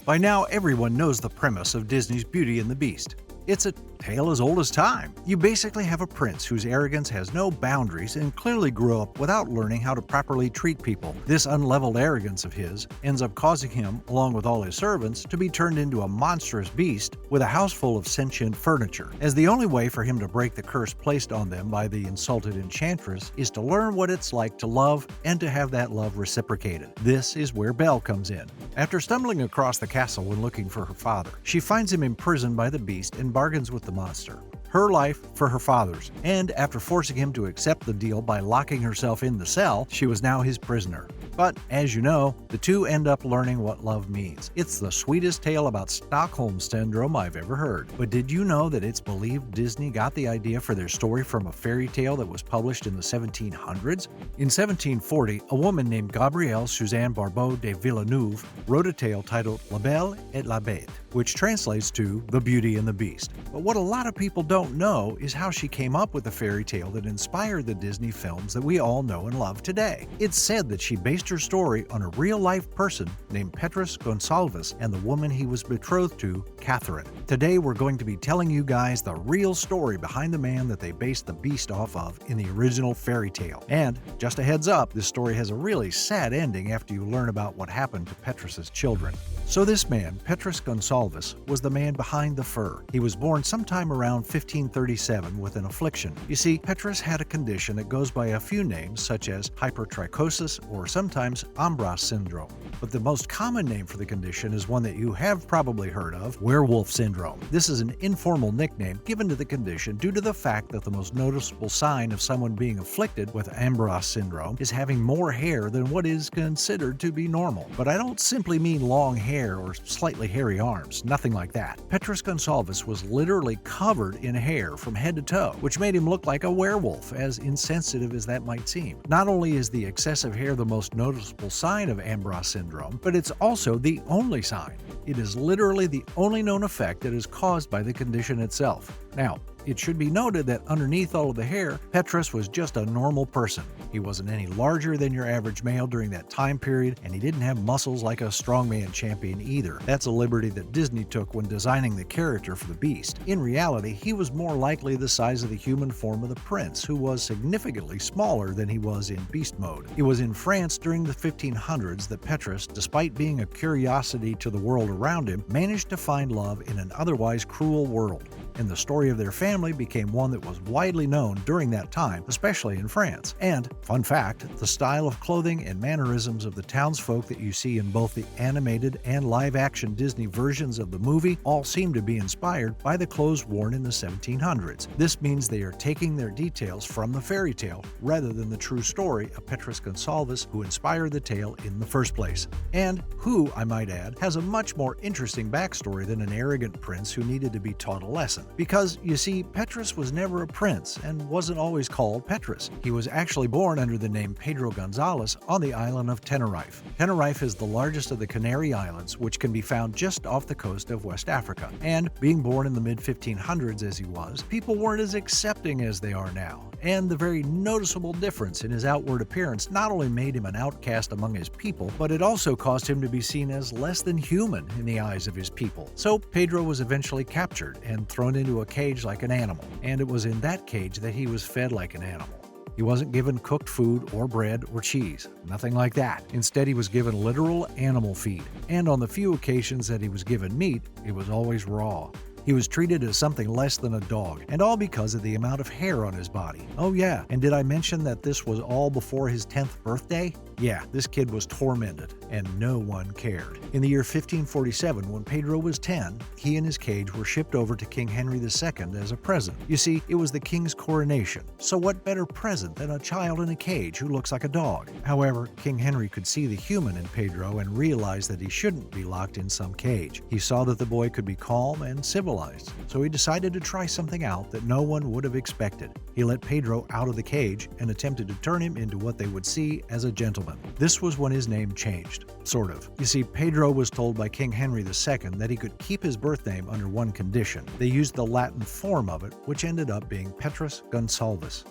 By now, everyone knows the premise of Disney's Beauty and the Beast. It's a tale as old as time. You basically have a prince whose arrogance has no boundaries and clearly grew up without learning how to properly treat people. This unleveled arrogance of his ends up causing him, along with all his servants, to be turned into a monstrous beast with a house full of sentient furniture, as the only way for him to break the curse placed on them by the insulted enchantress is to learn what it's like to love and to have that love reciprocated. This is where Belle comes in. After stumbling across the castle when looking for her father, she finds him imprisoned by the beast and bargains with the monster. Her life for her father's, and after forcing him to accept the deal by locking herself in the cell, she was now his prisoner. But, as you know, the two end up learning what love means. It's the sweetest tale about Stockholm Syndrome I've ever heard. But did you know that it's believed Disney got the idea for their story from a fairy tale that was published in the 1700s? In 1740, a woman named Gabrielle-Suzanne Barbot de Villeneuve wrote a tale titled La Belle et la Bete, which translates to The Beauty and the Beast. But what a lot of people don't know is how she came up with the fairy tale that inspired the Disney films that we all know and love today. It's said that she based her story on a real-life person named Petrus Gonsalvus and the woman he was betrothed to, Catherine. Today we're going to be telling you guys the real story behind the man that they based the Beast off of in the original fairy tale. And, just a heads up, this story has a really sad ending after you learn about what happened to Petrus's children. So this man, Petrus Gonsalvus, was the man behind the fur. He was born sometime around 1537 with an affliction. You see, Petrus had a condition that goes by a few names such as hypertrichosis or sometimes Ambras syndrome. But the most common name for the condition is one that you have probably heard of, werewolf syndrome. This is an informal nickname given to the condition due to the fact that the most noticeable sign of someone being afflicted with Ambras syndrome is having more hair than what is considered to be normal. But I don't simply mean long hair or slightly hairy arms, nothing like that. Petrus Gonsalvus was literally covered in hair from head to toe, which made him look like a werewolf, as insensitive as that might seem. Not only is the excessive hair the most noticeable sign of Ambras syndrome, but it's also the only sign. It is literally the only known effect that is caused by the condition itself. Now, it should be noted that underneath all of the hair, Petrus was just a normal person. He wasn't any larger than your average male during that time period, and he didn't have muscles like a strongman champion either. That's a liberty that Disney took when designing the character for the Beast. In reality, he was more likely the size of the human form of the prince, who was significantly smaller than he was in beast mode. It was in France during the 1500s that Petrus, despite being a curiosity to the world around him, managed to find love in an otherwise cruel world. And the story of their family became one that was widely known during that time, especially in France. And, fun fact, the style of clothing and mannerisms of the townsfolk that you see in both the animated and live-action Disney versions of the movie all seem to be inspired by the clothes worn in the 1700s. This means they are taking their details from the fairy tale rather than the true story of Petrus Gonsalvus, who inspired the tale in the first place. And who, I might add, has a much more interesting backstory than an arrogant prince who needed to be taught a lesson. Because, you see, Petrus was never a prince and wasn't always called Petrus. He was actually born under the name Pedro Gonzalez on the island of Tenerife. Tenerife is the largest of the Canary Islands, which can be found just off the coast of West Africa. And being born in the mid-1500s as he was, people weren't as accepting as they are now. And the very noticeable difference in his outward appearance not only made him an outcast among his people, but it also caused him to be seen as less than human in the eyes of his people. So Pedro was eventually captured and thrown into a cage like an animal, and it was in that cage that he was fed like an animal. He wasn't given cooked food or bread or cheese, nothing like that. Instead, he was given literal animal feed, and on the few occasions that he was given meat, it was always raw. He was treated as something less than a dog, and all because of the amount of hair on his body. Oh yeah, and did I mention that this was all before his 10th birthday? Yeah, this kid was tormented, and no one cared. In the year 1547, when Pedro was 10, he and his cage were shipped over to King Henry II as a present. You see, it was the king's coronation, so what better present than a child in a cage who looks like a dog? However, King Henry could see the human in Pedro and realized that he shouldn't be locked in some cage. He saw that the boy could be calm and civilized, so he decided to try something out that no one would have expected. He let Pedro out of the cage and attempted to turn him into what they would see as a gentleman. This was when his name changed. Sort of. You see, Pedro was told by King Henry II that he could keep his birth name under one condition. They used the Latin form of it, which ended up being Petrus Gonsalvus.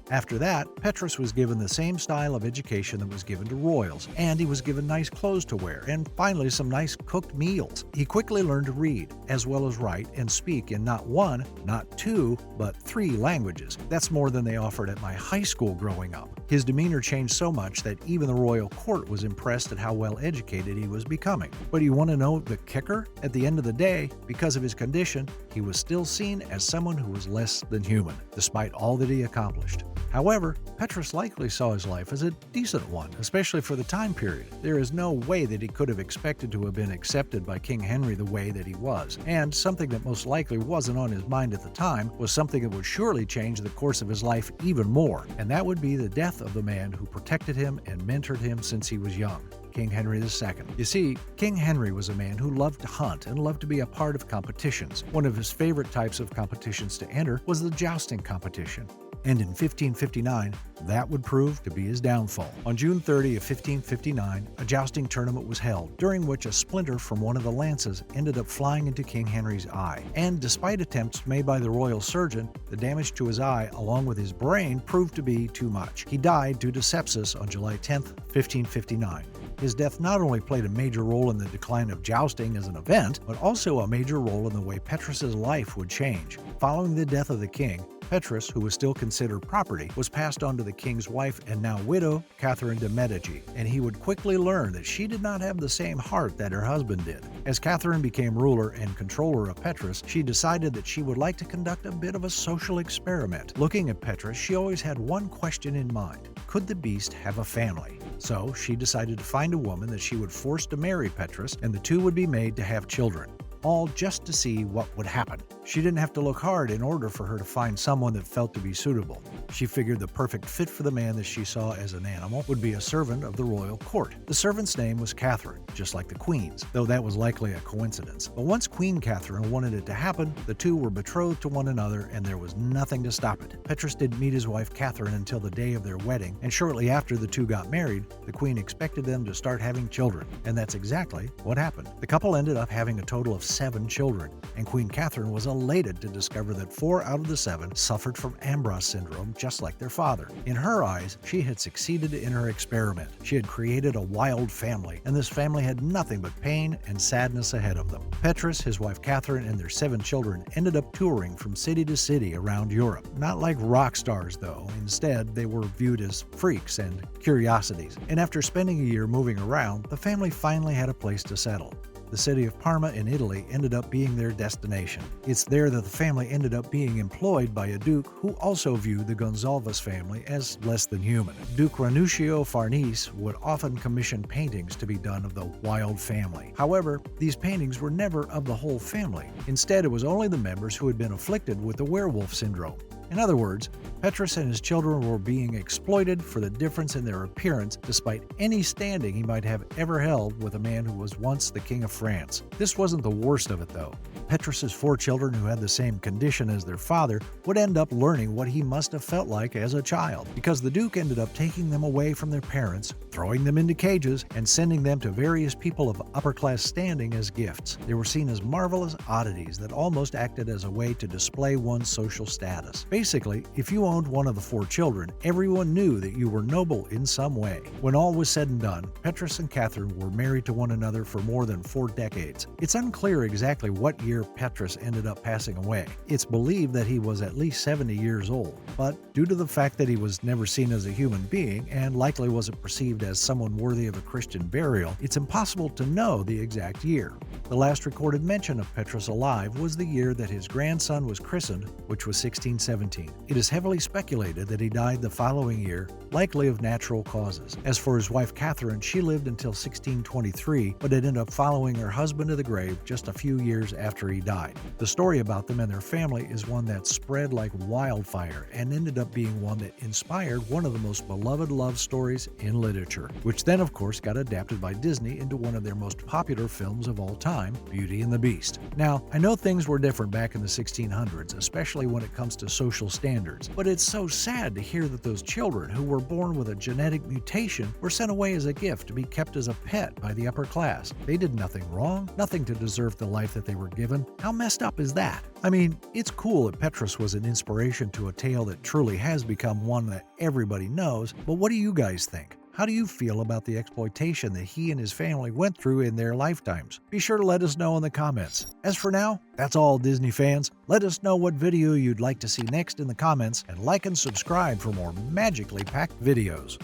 After that, Petrus was given the same style of education that was given to royals, and he was given nice clothes to wear, and finally some nice cooked meals. He quickly learned to read, as well as write and speak in not one, not two, but 3 languages. That's more than they offered at my high school growing up. His demeanor changed so much that even the royal court was impressed at how well educated he was becoming. But you want to know the kicker? At the end of the day, because of his condition, he was still seen as someone who was less than human, despite all that he accomplished. However, Petrus likely saw his life as a decent one, especially for the time period. There is no way that he could have expected to have been accepted by King Henry the way that he was, and something that most likely wasn't on his mind at the time was something that would surely change the course of his life even more, and that would be the death of the man who protected him and mentored him since he was young. King Henry II. You see, King Henry was a man who loved to hunt and loved to be a part of competitions. One of his favorite types of competitions to enter was the jousting competition. And in 1559, that would prove to be his downfall. On June 30 of 1559, a jousting tournament was held, during which a splinter from one of the lances ended up flying into King Henry's eye. And despite attempts made by the royal surgeon, the damage to his eye, along with his brain, proved to be too much. He died due to sepsis on July 10, 1559. His death not only played a major role in the decline of jousting as an event, but also a major role in the way Petrus's life would change. Following the death of the king, Petrus, who was still considered property, was passed on to the king's wife and now widow, Catherine de' Medici, and he would quickly learn that she did not have the same heart that her husband did. As Catherine became ruler and controller of Petrus, she decided that she would like to conduct a bit of a social experiment. Looking at Petrus, she always had one question in mind: could the beast have a family? So she decided to find a woman that she would force to marry Petrus, and the two would be made to have children. All just to see what would happen. She didn't have to look hard in order for her to find someone that felt to be suitable. She figured the perfect fit for the man that she saw as an animal would be a servant of the royal court. The servant's name was Catherine, just like the queen's, though that was likely a coincidence. But once Queen Catherine wanted it to happen, the two were betrothed to one another and there was nothing to stop it. Petrus didn't meet his wife Catherine until the day of their wedding, and shortly after the two got married, the queen expected them to start having children, and that's exactly what happened. The couple ended up having a total of 7 children, and Queen Catherine was elated to discover that 4 out of the 7 suffered from Ambras syndrome just like their father. In her eyes, she had succeeded in her experiment. She had created a wild family, and this family had nothing but pain and sadness ahead of them. Petrus, his wife Catherine, and their 7 children ended up touring from city to city around Europe. Not like rock stars, though. Instead, they were viewed as freaks and curiosities. And after spending a year moving around, the family finally had a place to settle. The city of Parma in Italy ended up being their destination. It's there that the family ended up being employed by a duke who also viewed the Gonsalvus family as less than human. Duke Ranuccio Farnese would often commission paintings to be done of the wild family. However, these paintings were never of the whole family. Instead, it was only the members who had been afflicted with the werewolf syndrome. In other words, Petrus and his children were being exploited for the difference in their appearance despite any standing he might have ever held with a man who was once the King of France. This wasn't the worst of it, though. Petrus's 4 children who had the same condition as their father would end up learning what he must have felt like as a child, because the Duke ended up taking them away from their parents, throwing them into cages, and sending them to various people of upper-class standing as gifts. They were seen as marvelous oddities that almost acted as a way to display one's social status. Basically, if you owned one of the 4 children, everyone knew that you were noble in some way. When all was said and done, Petrus and Catherine were married to one another for more than 4 decades. It's unclear exactly what year Petrus ended up passing away. It's believed that he was at least 70 years old, but due to the fact that he was never seen as a human being and likely wasn't perceived as someone worthy of a Christian burial, it's impossible to know the exact year. The last recorded mention of Petrus alive was the year that his grandson was christened, which was 1617. It is heavily speculated that he died the following year, likely of natural causes. As for his wife Catherine, she lived until 1623, but had ended up following her husband to the grave just a few years after he died. The story about them and their family is one that spread like wildfire and ended up being one that inspired one of the most beloved love stories in literature. adventure, which then of course got adapted by Disney into one of their most popular films of all time, Beauty and the Beast. Now, I know things were different back in the 1600s, especially when it comes to social standards, but it's so sad to hear that those children who were born with a genetic mutation were sent away as a gift to be kept as a pet by the upper class. They did nothing wrong, nothing to deserve the life that they were given. How messed up is that? I mean, it's cool that Petrus was an inspiration to a tale that truly has become one that everybody knows, but what do you guys think? How do you feel about the exploitation that he and his family went through in their lifetimes? Be sure to let us know in the comments. As for now, that's all, Disney fans. Let us know what video you'd like to see next in the comments, and like and subscribe for more magically packed videos.